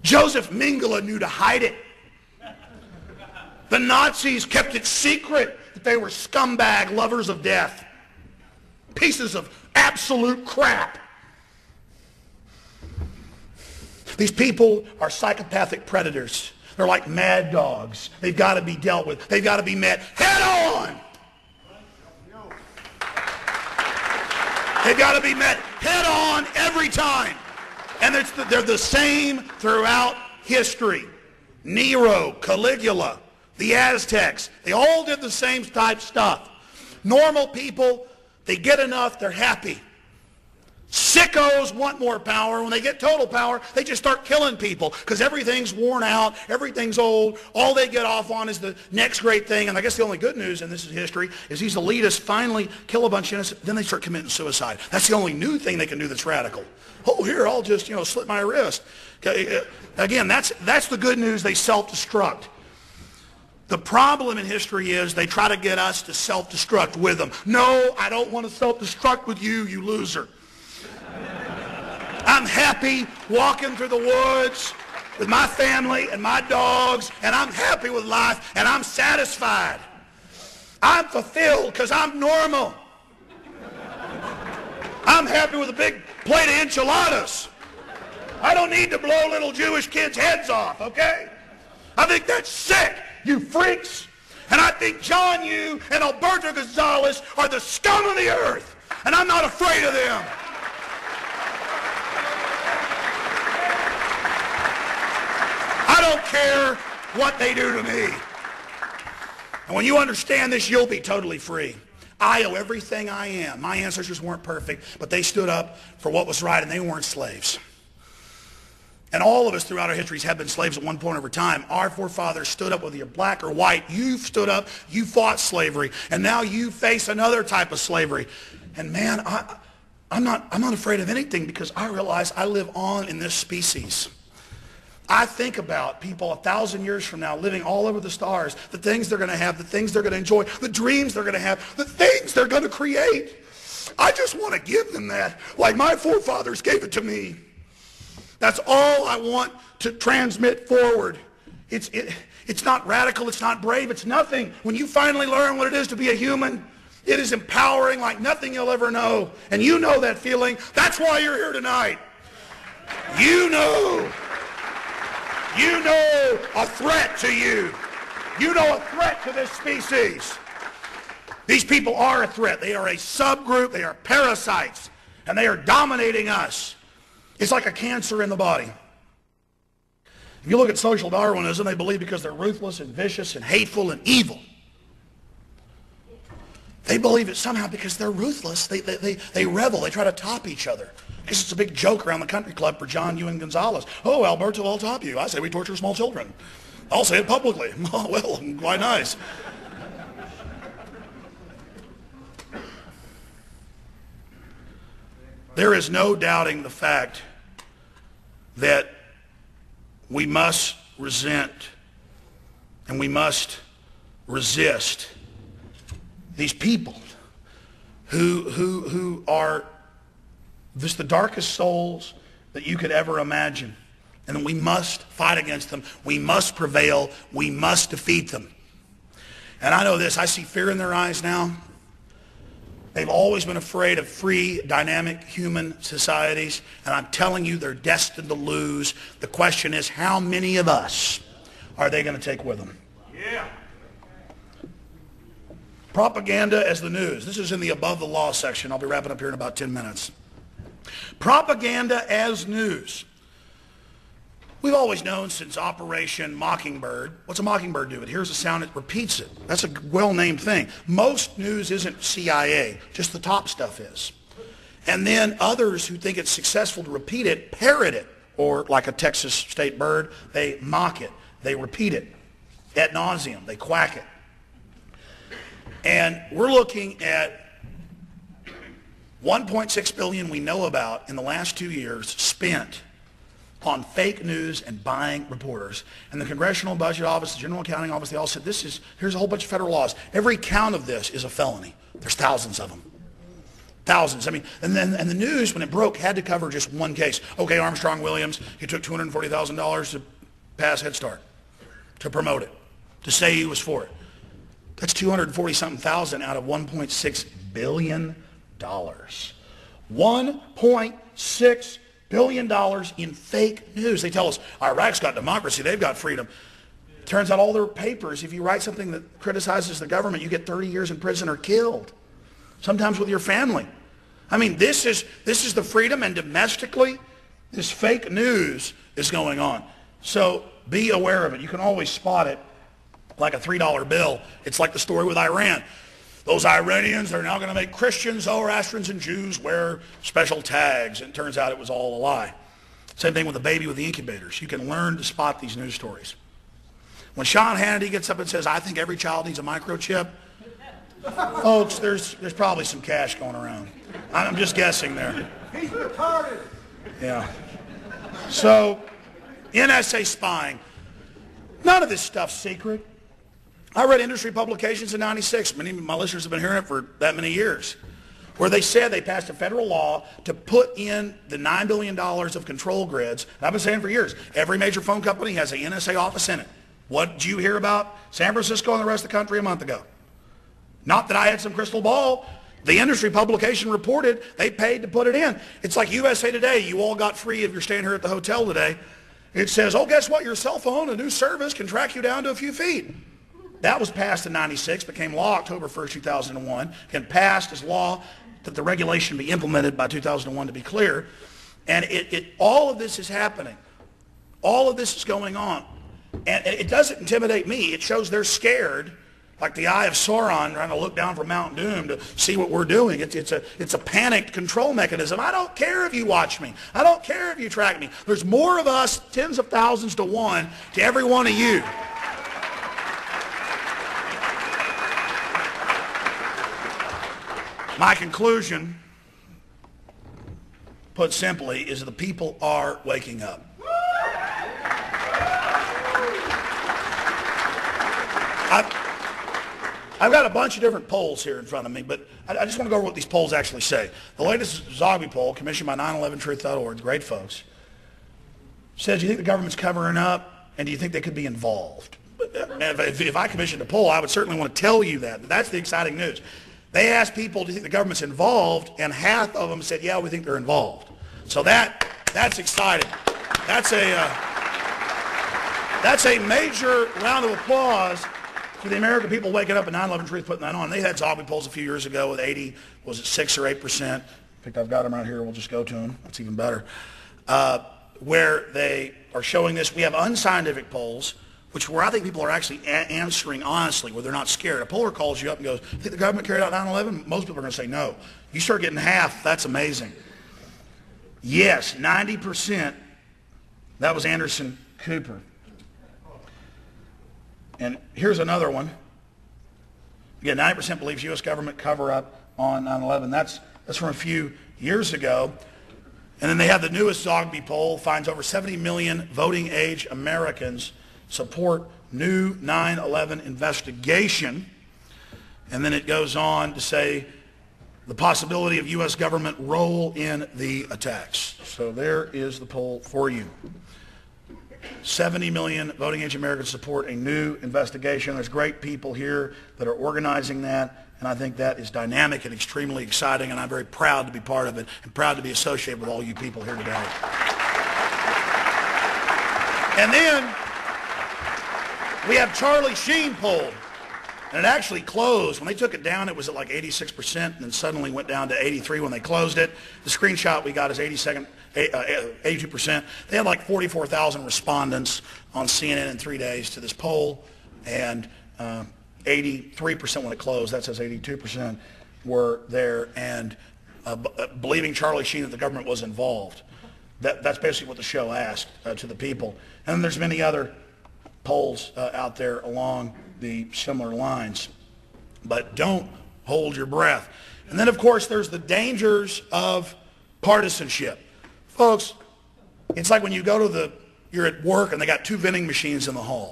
Joseph Mengele knew to hide it. The Nazis kept it secret that they were scumbag lovers of death. Pieces of absolute crap. These people are psychopathic predators. They're like mad dogs. They've got to be dealt with. They've got to be met head on. They've got to be met head on every time. And they're the same throughout history. Nero, Caligula, the Aztecs, they all did the same type stuff. Normal people, they get enough, they're happy. Sickos want more power. When they get total power, they just start killing people because everything's worn out, everything's old. All they get off on is the next great thing. And I guess the only good news, and this is history, is these elitists finally kill a bunch of innocent, then they start committing suicide. That's the only new thing they can do that's radical. Oh, here, I'll just, slit my wrist. Again, that's the good news. They self-destruct. The problem in history is they try to get us to self-destruct with them. No, I don't want to self-destruct with you, you loser. I'm happy walking through the woods with my family and my dogs, and I'm happy with life, and I'm satisfied. I'm fulfilled because I'm normal. I'm happy with a big plate of enchiladas. I don't need to blow little Jewish kids' heads off, okay? I think that's sick, you freaks. And I think John Yoo and Alberto Gonzalez are the scum of the earth, and I'm not afraid of them. I don't care what they do to me. And when you understand this, you'll be totally free. I owe everything I am. My ancestors weren't perfect, but they stood up for what was right, and they weren't slaves. And all of us throughout our histories have been slaves at one point over time. Our forefathers stood up, whether you're black or white. You've stood up, you fought slavery, and now you face another type of slavery. And man, I'm not afraid of anything because I realize I live on in this species. I think about people 1,000 years from now living all over the stars, the things they're going to have, the things they're going to enjoy, the dreams they're going to have, the things they're going to create. I just want to give them that like my forefathers gave it to me. That's all I want to transmit forward. It's not radical, it's not brave, it's nothing. When you finally learn what it is to be a human, it is empowering like nothing you'll ever know. And you know that feeling. That's why you're here tonight. You know a threat to you. You know a threat to this species. These people are a threat. They are a subgroup. They are parasites. And they are dominating us. It's like a cancer in the body. If you look at social Darwinism, they believe because they're ruthless and vicious and hateful and evil. They believe it somehow because they're ruthless. They revel. They try to top each other. Because it's a big joke around the country club for John Yoo and Gonzalez. Oh, Alberto, I'll top you. I say we torture small children. I'll say it publicly. Oh, well, quite nice. There is no doubting the fact that we must resent and we must resist these people who are just the darkest souls that you could ever imagine. And we must fight against them. We must prevail. We must defeat them. And I know this. I see fear in their eyes now. They've always been afraid of free, dynamic human societies. And I'm telling you, they're destined to lose. The question is, how many of us are they going to take with them? Yeah. Propaganda as the news. This is in the above the law section. I'll be wrapping up here in about 10 minutes. Propaganda as news. We've always known since Operation Mockingbird. What's a mockingbird do? It hears a sound, it repeats it. That's a well-named thing. Most news isn't CIA, just the top stuff is. And then others who think it's successful to repeat it, parrot it. Or like a Texas state bird, they mock it. They repeat it ad nauseum. They quack it. And we're looking at 1.6 billion we know about in the last 2 years spent on fake news and buying reporters. And the Congressional Budget Office, the General Accounting Office, they all said, here's a whole bunch of federal laws. Every count of this is a felony. There's thousands of them. Thousands. I mean, and the news, when it broke, had to cover just one case. Okay, Armstrong Williams, he took $240,000 to pass Head Start, to promote it, to say he was for it. That's 240-something thousand out of $1.6 billion. $1.6 billion in fake news. They tell us, Iraq's got democracy, they've got freedom. Turns out all their papers, if you write something that criticizes the government, you get 30 years in prison or killed. Sometimes with your family. I mean, this is the freedom, and domestically, this fake news is going on. So be aware of it. You can always spot it like a $3 bill. It's like the story with Iran. Those Iranians are now going to make Christians, Zoroastrians, and Jews wear special tags. And it turns out it was all a lie. Same thing with the baby with the incubators. You can learn to spot these news stories. When Sean Hannity gets up and says, I think every child needs a microchip, folks, there's probably some cash going around. I'm just guessing there. He's retarded. Yeah. So, NSA spying. None of this stuff's secret. I read industry publications in '96. Many of my listeners have been hearing it for that many years, where they said they passed a federal law to put in the $9 billion of control grids. And I've been saying for years, every major phone company has an NSA office in it. What did you hear about San Francisco and the rest of the country a month ago? Not that I had some crystal ball. The industry publication reported they paid to put it in. It's like USA Today. You all got free if you're staying here at the hotel today. It says, oh, guess what? Your cell phone, a new service, can track you down to a few feet. That was passed in '96, became law October 1st, 2001, and passed as law that the regulation be implemented by 2001 to be clear. And all of this is happening. All of this is going on. And it doesn't intimidate me. It shows they're scared, like the eye of Sauron trying to look down from Mount Doom to see what we're doing. It's a panicked control mechanism. I don't care if you watch me. I don't care if you track me. There's more of us, tens of thousands to one, to every one of you. My conclusion, put simply, is that the people are waking up. I've got a bunch of different polls here in front of me, but I just want to go over what these polls actually say. The latest Zogby poll, commissioned by 911truth.org, great folks, says, do you think the government's covering up, and do you think they could be involved? If I commissioned a poll, I would certainly want to tell you that. That's the exciting news. They asked people, do you think the government's involved? And half of them said, yeah, we think they're involved. So that's exciting. That's a major round of applause for the American people waking up at 9/11 Truth putting that on. They had Zogby polls a few years ago with 80, was it 6 or 8%? In fact, I've got them right here. We'll just go to them. That's even better. Where they are showing this. We have unscientific polls, where I think people are actually answering honestly, where they're not scared. A poller calls you up and goes, think the government carried out 9/11? Most people are going to say no. You start getting half, that's amazing. Yes, 90%. That was Anderson Cooper. And here's another one. Again, 90% believes U.S. government cover-up on 9/11. That's from a few years ago. And then they have the newest Zogby poll, finds over 70 million voting-age Americans support new 9/11 investigation. And then it goes on to say the possibility of U.S. government role in the attacks. So there is the poll for you. 70 million voting-age Americans support a new investigation. There's great people here that are organizing that, and I think that is dynamic and extremely exciting, and I'm very proud to be part of it and proud to be associated with all you people here today. And then we have Charlie Sheen poll, and it actually closed. When they took it down, it was at like 86%, and then suddenly went down to 83 when they closed it. The screenshot we got is 82%. They had like 44,000 respondents on CNN in 3 days to this poll, and 83% when it closed. That says 82% were there, and believing Charlie Sheen that the government was involved. That's basically what the show asked to the people. And then there's many other polls out there along the similar lines. But don't hold your breath. And then, of course, there's the dangers of partisanship. Folks, it's like when you go to you're at work and they got 2 vending machines in the hall.